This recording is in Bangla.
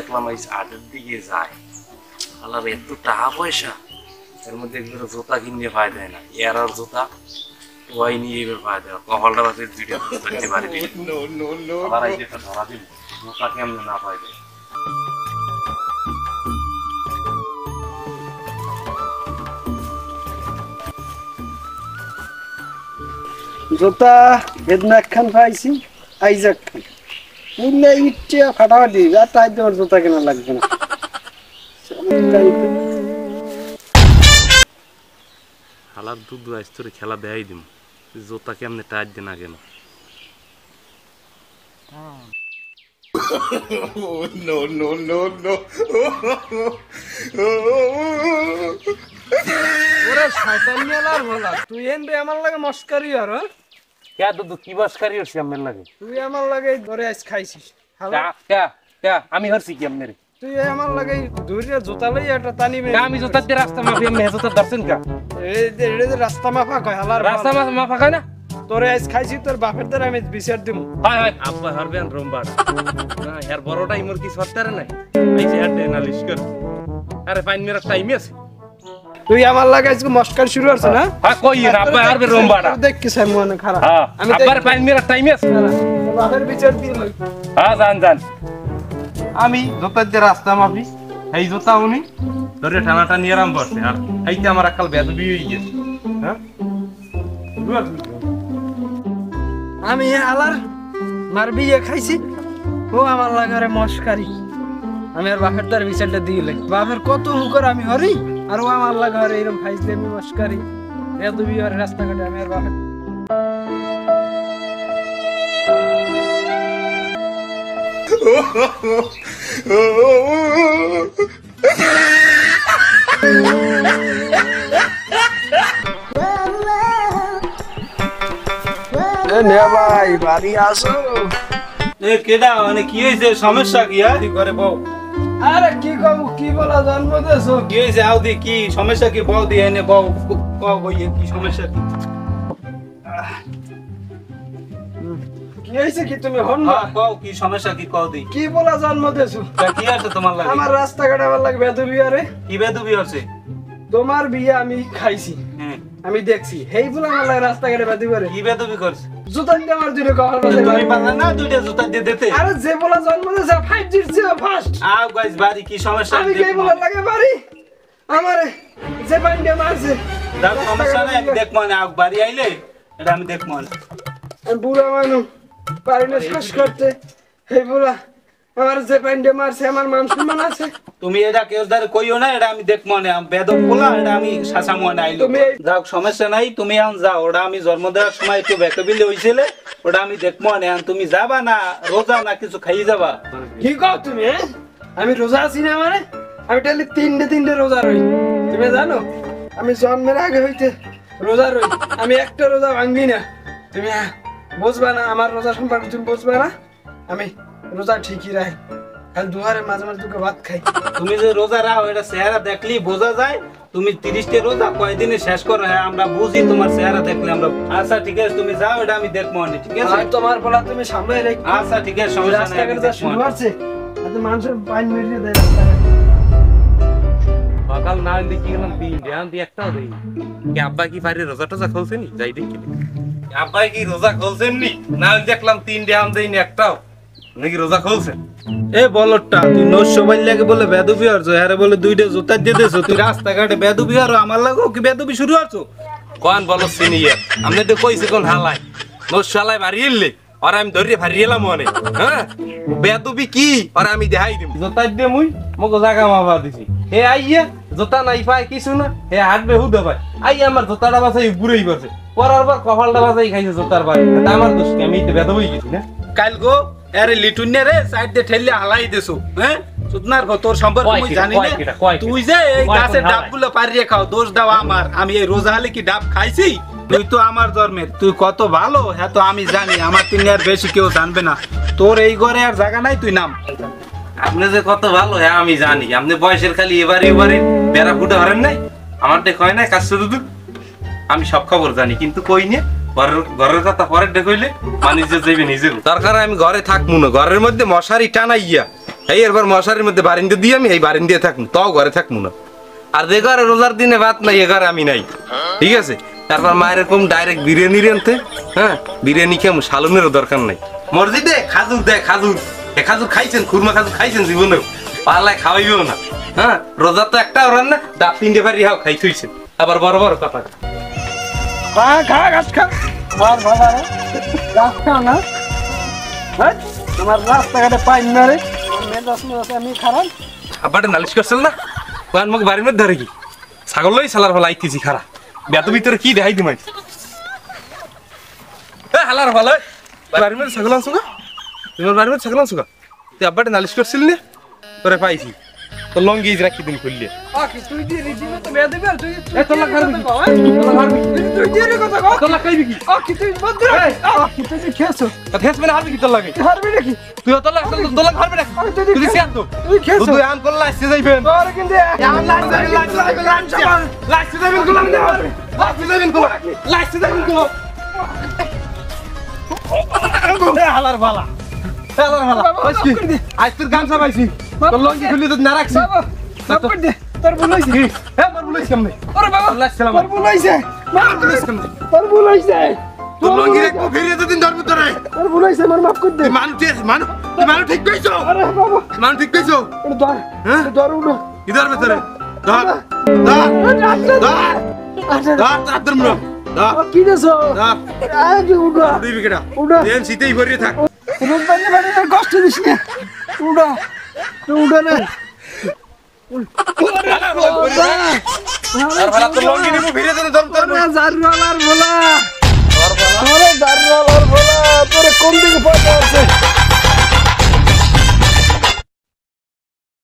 দেখলাম এই আটের দিকে যায় আলার এত টাকা পয়সা এর মধ্যে এগুলো জুতা কিনে পায় দেয় না এর আর জুতা ওয়াই নিয়ে এবার পায় দেয় কপালটা বাসে দুইটা করতে পারি আবার এই একটা ধরা দিল জুতা কেমন না পায় দেয় জুতা বেদনাক খান পাইছি আইজাক খান মুল্লা ইচ্ছে ফাটাফাটি যা তাই তোর জুতা কেনা লাগবে না হালার দুধ তোরে খেলা দেয়াই দিম জুতা কেমনে টাইট দে না কেন no, no, no, no. ওরে শয়তান মেলার বলা তুই এন রে আমার লাগে মস্কারি আর কে দুধ কি বসকারি হইছে আমার লাগে তুই আমার লাগে ধরে আজ খাইছিস আমি হরছি কি আমনে তুই আমার লাগে ধরে জুতা লই একটা টানিবে আমি জুতা দিয়ে রাস্তা মাফি আমি জুতা দর্শন কা এই যে রাস্তা মাফা কয় হালার রাস্তা মাফা কয় না তোরে আজ খাইছি তোর বাপের দ্বারা আমি বিচার দিমু হাই হাই আব্বা হারবেন রোমবার না এর বড়টাই মোর কি সত্তারে নাই আইছে হাতে নালিশ কর আরে ফাইন মেরা টাইম আছে তুই আমার লাগে আজকে মস্কার শুরু করছ না হ্যাঁ কই না আব্বা হারবে রোমবার দেখ কি সাই মনে খারাপ আমি আব্বার ফাইন মেরা টাইম আছে বাপের বিচার দিই লই হ্যাঁ জান আমি জুতা দিয়ে রাস্তা মাফি এই জুতা উনি ধরে ঠানাটা নিয়ে আরাম বসে আর এইতে আমার আকাল বেদবি হয়ে গেছে হ্যাঁ আমি হালার মারবি খাইছি ও আমার লাগারে মস্কারি আমি আর বাপের দ্বার বিচারটা দিলে বাপের কত হুকর আমি হরি আর ও আমার লাগারে এরকম খাইছে আমি মস্কারি বেদবি আর রাস্তাঘাটে আমি আর বাপের ভাই বাড়ি আসো এ কেডা মানে কি হইছে সমস্যা কি আর করে বউ আরে কি কব কি বলা জন্ম দেছো কি হইছে আও দি কি সমস্যা কি বউ দি এনে বউ কও বইয়ে কি সমস্যা কি কি হইছে কি তুমি হন না কও কি সমস্যা কি কও দি কি বলা জন্ম দেছো কি আছে তোমার লাগে আমার রাস্তাঘাটে আমার লাগে বেদবি আরে কি বেদবি আছে তোমার বিয়ে আমি খাইছি আমি দেখছি হেই বলে আমার লাগে রাস্তাঘাটে বেদবি আরে কি বেদবি করছ জুতা দিয়ে আমার দুটো কপাল বাজে তুমি পারলা না দুইটা জুতা দিয়ে দিতে আরে যে বলা জন্ম দেছে 5G ছিল ফার্স্ট আও গাইস বাড়ি কি সমস্যা আমি কে বলা লাগে বাড়ি আমারে যে পান্ডে মারছে দাও সমস্যা নাই আমি দেখব না আও বাড়ি আইলে এটা আমি দেখব না বুড়া মানুষ পারি না শ্বাস করতে হেই বলা আমার যে পান্ডে মারছে আমার মান সম্মান আছে তুমি এটা কেউ ধরে কইও না এটা আমি দেখব না বেদব বলা এটা আমি শাসা মনে আইলো যাও সমস্যা নাই তুমি আন যাও ওটা আমি জন্ম দেওয়ার সময় একটু বেকবিলে হইছিলে ওটা আমি দেখব না তুমি যাবা না রোজা না কিছু খাই যাবা কি কও তুমি আমি রোজা আছি না মানে আমি তাহলে তিনটে রোজা রই তুমি জানো আমি জন্মের আগে হইতে রোজা রই আমি একটা রোজা ভাঙবি না তুমি বুঝবা না আমার রোজা সম্পর্কে তুমি বুঝবা না আমি রোজা ঠিকই রাখি কাল দুয়ারে মাঝে মাঝে দুটো ভাত খাই তুমি যে রোজা রাখো এটা চেহারা দেখলি বোঝা যায় তুমি 30টা রোজা কয়দিনে শেষ করো হ্যাঁ আমরা বুঝি তোমার চেহারা দেখলে আমরা আচ্ছা ঠিক আছে তুমি যাও এটা আমি দেখবো না ঠিক আছে আর তোমার বলা তুমি সামনে রেখো আচ্ছা ঠিক আছে সমস্যা নাই রাস্তাঘাটে যা শুরু হচ্ছে এত মানুষের পাইন মেরিয়ে দেয় রাস্তাঘাটে সকাল না হইলে কি গেলাম দিন ধ্যান দিয়ে একটাও দেই কি আব্বা কি পারে রোজা টোজা খুলছেনি যাই দেখি আব্বা কি রোজা খুলছেন নি না দেখলাম 3 ধ্যান দেইনি একটাও নাকি রোজা খুলছেন এ বলটা তুই নষ্ট বাইল লাগে বলে বেদবি হরছো আরে বলে দুইটা জুতা দিয়ে দেছো তুই রাস্তাঘাটে বেদবি হরো আমার লাগো কি বেদবি শুরু হরছো কোন বলো সিনিয়র আমনে তো কইছে কোন হালাই নষ্ট হালাই মারিলে আর আমি ধরে ফারিয়েলাম মনে হ্যাঁ বেদবি কি আর আমি দেখাই দিম জুতা দিয়ে মুই মগো জায়গা মাপা দিছি হে আইয়া জুতা নাই পায় কিছু না হে হাঁটবে হুদে ভাই আই আমার জুতাটা বাছাই ঘুরেই বসে পরার পর কপালটা বাছাই খাইছে জুতার ভাই এটা আমার দোষ আমি তো বেদবই গেছি না কাল গো আরে লিটুনে রে সাইড দিয়ে ঠেলে হালাই দেছো হ্যাঁ সুতনার গো তোর সম্পর্কে মই জানি না তুই যে এই গাছের ডাবগুলো পারিয়ে খাও দোষ দাও আমার আমি এই রোজা হলে কি ডাব খাইছি তুই তো আমার জন্মের তুই কত ভালো হ্যাঁ তো আমি জানি আমার তিনি আর বেশি কেউ জানবে না তোর এই ঘরে আর জায়গা নাই তুই নাম আপনি যে কত ভালো হ্যাঁ আমি জানি আপনি বয়সের খালি এবারে বেড়া ফুটে হরেন নাই আমার দেখ হয় না কাজ শুধু আমি সব খবর জানি কিন্তু কই নিয়ে ঘরের কথা পরে দেখইলে মানুষ যে যাইবে নিজে দরকার আমি ঘরে থাকবো না ঘরের মধ্যে মশারি টানাইয়া এই এরবার মশারির মধ্যে বারিন্দে দিয়ে আমি এই বারিন্দে থাকবো, তাও ঘরে থাকবো না। আর যে ঘরে রোজার দিনে ভাত নাই এ ঘরে আমি নাই, ঠিক আছে? তারপর মায়ের এরকম ডাইরেক্ট বিরিয়ানি আনতে, হ্যাঁ বিরিয়ানি খেয়ে সালুনেরও দরকার নাই। মসজিদে খাজুর দেয়, খাজুর খাজুর খাইছেন, খুরমা খাজুর খাইছেন জীবনেও, পাল্লায় খাওয়াইবেও না। হ্যাঁ রোজার তো একটা ওরান না, ডাব 3টে বাড়ি হাও খাই থইছেন, আবার বড় বড় কথা। খা খা গাছ খা, মার বাবা রে গাছ খা না। হ্যাঁ তোমার রাস্তাঘাটে পাই না রে, আমি খারাপ আব্বাটা নালিশ করছিল না, ওয়ান মুখ বাড়ির মধ্যে ধরে কি ছাগল লই সালার ফলা আইতেছি খারা বেত ভিতরে কি দেখাই দিমাই। হালার ফলা বাড়ির মধ্যে ছাগল আনছো না, তোমার বাড়ির মধ্যে ছাগল আনছো না, তুই আব্বাটা নালিশ করছিল না, তোরে পাইছি তো লঙ্গি রাখি দিন খুললে। তুই দিয়ে রিজিমে তো বেয়া দিবি আর তুই তোলা খাবি কি, তুই দিয়ে রে কথা কও, তোলা খাইবি কি, কি তুই বন্ধ রে, কি তুই খেয়েছো, খেস মানে হারবি কি তোর লাগে, হারবি নাকি তুই তোলা তোলা খাবি না, তুই সিয়ান তো তুই খেয়েছো, তুই আন করলা আসতে যাইবেন তোর কিন্তু এমন লাগছে লাগছে যাইবেন গোলাম না, লাগছে যাইবেন গোলাম, লাগছে যাইবেন গোলাম। হালার ভালা হালার ভালা আজকে আজ তোর গামছা পাইছি, তোর লঙ্গি খুললি তো না রাখছি। বাবা দে তোর ভুল হইছে, হ্যাঁ তোর বলেছি আমি ওরে বাবা আসসালামু তোর ভুল হইছে, মাফ করে তোর ভুল হইছে, তোর লঙ্গি রাখবো ফিরিয়ে দিন ধরবো তোরে, তোর ভুল হইছে আমার মাফ করে দে। তুই মানুষ ঠিক কইছো, আরে বাবা মানুষ ঠিক কইছো, এটা ধর, হ্যাঁ ধর উঠো, ইধার ভিতরে ধর ধর ধর আচ্ছা ধর তাড়াতাড়ি মরো ধর কি দেছো, ধর আগে উঠো উড়ি বিকেটা উঠো, দেন শীতেই ভরিয়ে থাক, রোজ বাড়ি বাড়ি কষ্ট দিস না, উঠো উঠো না, আর ভালো তোর লঙ্গি নিবো ফিরিয়ে দিন ধর তোর জারওয়ালার বলা